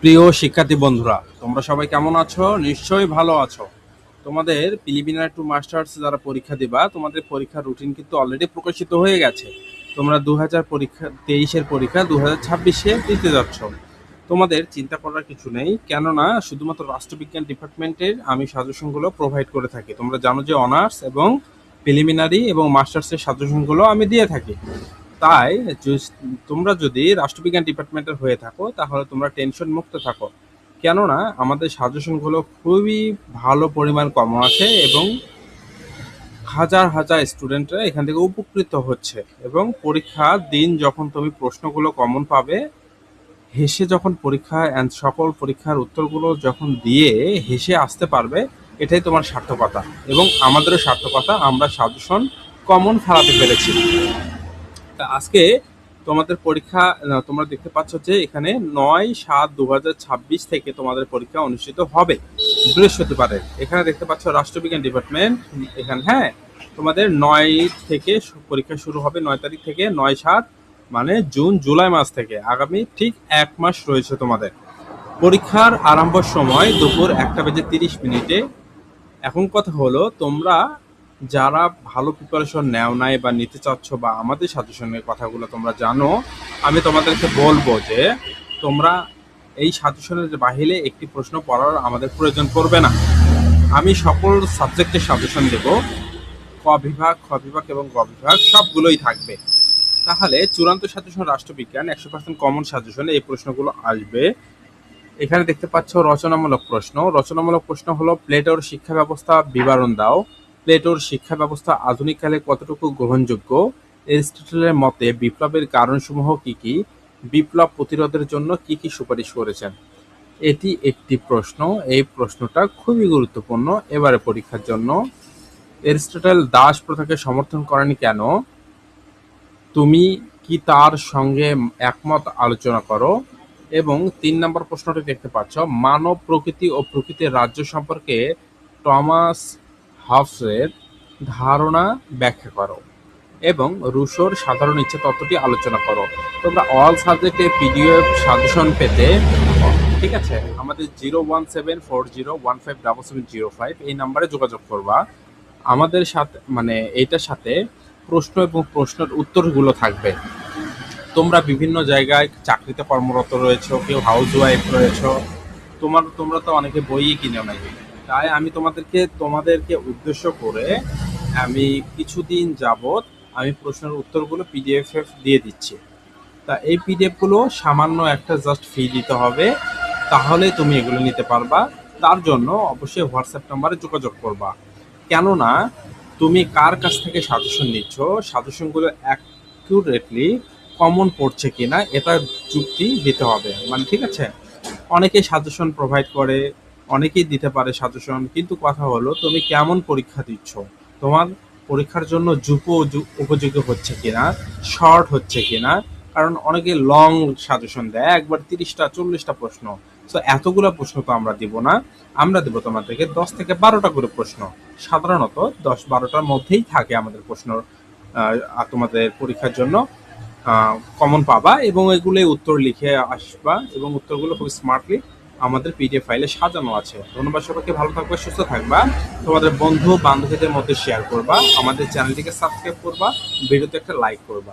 প্রিয় শিক্ষার্থী বন্ধুরা, তোমরা সবাই কেমন আছো? নিশ্চয়ই ভালো আছো। তোমাদের প্রিলিমিনারি টু মাস্টার্স যারা পরীক্ষা দিবা, তোমাদের পরীক্ষার রুটিন কিন্তু অলরেডি প্রকাশিত হয়ে গেছে। তোমরা 2023-এর পরীক্ষা 2026-এ দিতে যাচ্ছ। তোমাদের চিন্তা করার কিছু নেই, কেননা শুধুমাত্র রাষ্ট্রবিজ্ঞান ডিপার্টমেন্টের আমি সাজেশনগুলো প্রোভাইড করে থাকি। তোমরা জানো যে অনার্স এবং প্রিলিমিনারি এবং মাস্টার্সের সাজেশনগুলো আমি দিয়ে থাকি। তাই তোমরা যদি রাষ্ট্রবিজ্ঞান ডিপার্টমেন্টের হয়ে থাকো তাহলে তোমরা টেনশন মুক্ত থাকো, কেননা আমাদের সাজেশনগুলো খুবই ভালো পরিমাণ কমন আছে এবং হাজার হাজার স্টুডেন্টরা এখান থেকে উপকৃত হচ্ছে। এবং পরীক্ষার দিন যখন তুমি প্রশ্নগুলো কমন পাবে, হেসে যখন সকল পরীক্ষার উত্তরগুলো যখন দিয়ে হেসে আসতে পারবে, এটাই তোমার সার্থকতা এবং আমাদেরও সার্থকতা। আমরা সাজেশন কমন ফেলাতে পেরেছি। তা আজকে তোমাদের পরীক্ষা তোমরা দেখতে পাচ্ছ যে এখানে 9/7/2026 থেকে তোমাদের পরীক্ষা অনুষ্ঠিত হবে বৃহস্পতিবারে। এখানে দেখতে পাচ্ছ রাষ্ট্রবিজ্ঞান ডিপার্টমেন্ট। এখানে তোমাদের 9 থেকে পরীক্ষা শুরু হবে, 9 তারিখ থেকে। 9/7 মানে জুন জুলাই মাস থেকে আগামী ঠিক 1 মাস রয়েছে তোমাদের। পরীক্ষার আরম্ভ সময় দুপুর 1:30। এখন কথা হলো, তোমরা যারা ভালো প্রিপারেশন নেও নাই বা নিতে চাচ্ছ বা আমাদের সাজেশনের কথাগুলো তোমরা জানো, আমি তোমাদেরকে বলবো যে তোমরা এই সাজেশনের বাহিরে একটি প্রশ্ন পড়ার আমাদের প্রয়োজন পড়বে না। আমি সকল সাবজেক্টের সাজেশন দেব, ক বিভাগ, খ বিভাগ এবং গ বিভাগ সবগুলোই থাকবে। তাহলে চূড়ান্ত সাজেশন রাষ্ট্রবিজ্ঞান 100% কমন সাজেশনে এই প্রশ্নগুলো আসবে। এখানে দেখতে পাচ্ছ রচনামূলক প্রশ্ন। রচনামূলক প্রশ্ন হলো, প্লেটোর শিক্ষা ব্যবস্থা বিবরণ দাও। প্লেটোর শিক্ষা ব্যবস্থা আধুনিককালে কতটুকু গ্রহণযোগ্য? এরিস্টটলের মতে বিপ্লবের কারণসমূহ কি কি? বিপ্লব প্রতিরোধের জন্য কি কি সুপারিশ করেছেন? এটি একটি প্রশ্ন। এই প্রশ্নটা খুবই গুরুত্বপূর্ণ এবারে পরীক্ষার জন্য। এরিস্টটল দাস প্রথাকে সমর্থন করেনি কেন? তুমি কি তার সঙ্গে একমত? আলোচনা করো। এবং 3 নম্বর প্রশ্নটি দেখতে পাচ্ছ, মানব প্রকৃতি ও প্রকৃতির রাজ্য সম্পর্কে টমাস হবসের ধারণা ব্যাখ্যা করো এবং রুশোর সাধারণ ইচ্ছা তত্ত্বটি আলোচনা করো। তোমরা অল সাবজেক্টে পিডিএফ সাজেশন পেতে, ঠিক আছে, আমাদের 01740157705 এই নাম্বারে যোগাযোগ করবা। আমাদের সাথে এইটার সাথে প্রশ্ন এবং প্রশ্নের উত্তরগুলো থাকবে। তোমরা বিভিন্ন জায়গায় চাকরিতে কর্মরত রয়েছো, কেউ হাউস ওয়াইফ রয়েছো, তোমরা তো অনেকে বইই কিনে নাই। তাই আমি তোমাদেরকে উদ্দেশ্য করে আমি কিছুদিন যাবত আমি প্রশ্নের উত্তরগুলো পিডিএফ দিয়ে দিচ্ছি। তা এই পিডিএফগুলো সামান্য একটা জাস্ট ফি দিতে হবে, তাহলে তুমি এগুলো নিতে পারবা। তার জন্য অবশ্যই হোয়াটসঅ্যাপ নাম্বারে যোগাযোগ করবা, কেননা তুমি কার কাছ থেকে সাজেশন নিচ্ছ, সাজেশনগুলো অ্যাকুরেটলি কমন পড়ছে কিনা এটা যুক্তি দিতে হবে। ঠিক আছে, অনেকেই সাজেশন প্রোভাইড করে, অনেকেই দিতে পারে সাজেশন, কিন্তু কথা হলো তুমি কেমন পরীক্ষা দিচ্ছ, তোমার পরীক্ষার জন্য উপযোগী হচ্ছে কিনা, শর্ট হচ্ছে কিনা। কারণ অনেকে লং সাজেশন দেয়, একবার 30টা 40টা প্রশ্ন। সো এতগুলো প্রশ্ন তো আমরা দিব না। আমরা দেবো তোমাদেরকে 10 থেকে 12টা করে প্রশ্ন। সাধারণত 10-12টার মধ্যেই থাকে আমাদের প্রশ্ন তোমাদের পরীক্ষার জন্য কমন পাবা, এবং এগুলোই উত্তর লিখে আসবা এবং উত্তরগুলো খুব স্মার্টলি আমাদের পিডিএফ ফাইলে সাজানো আছে। ধন্যবাদ সবাইকে, ভালো থাকবা, সুস্থ থাকবা। তোমাদের বন্ধু বান্ধবীদের মধ্যে শেয়ার করবা, আমাদের চ্যানেলটিকে সাবস্ক্রাইব করবা, ভিডিওতে একটা লাইক করবা।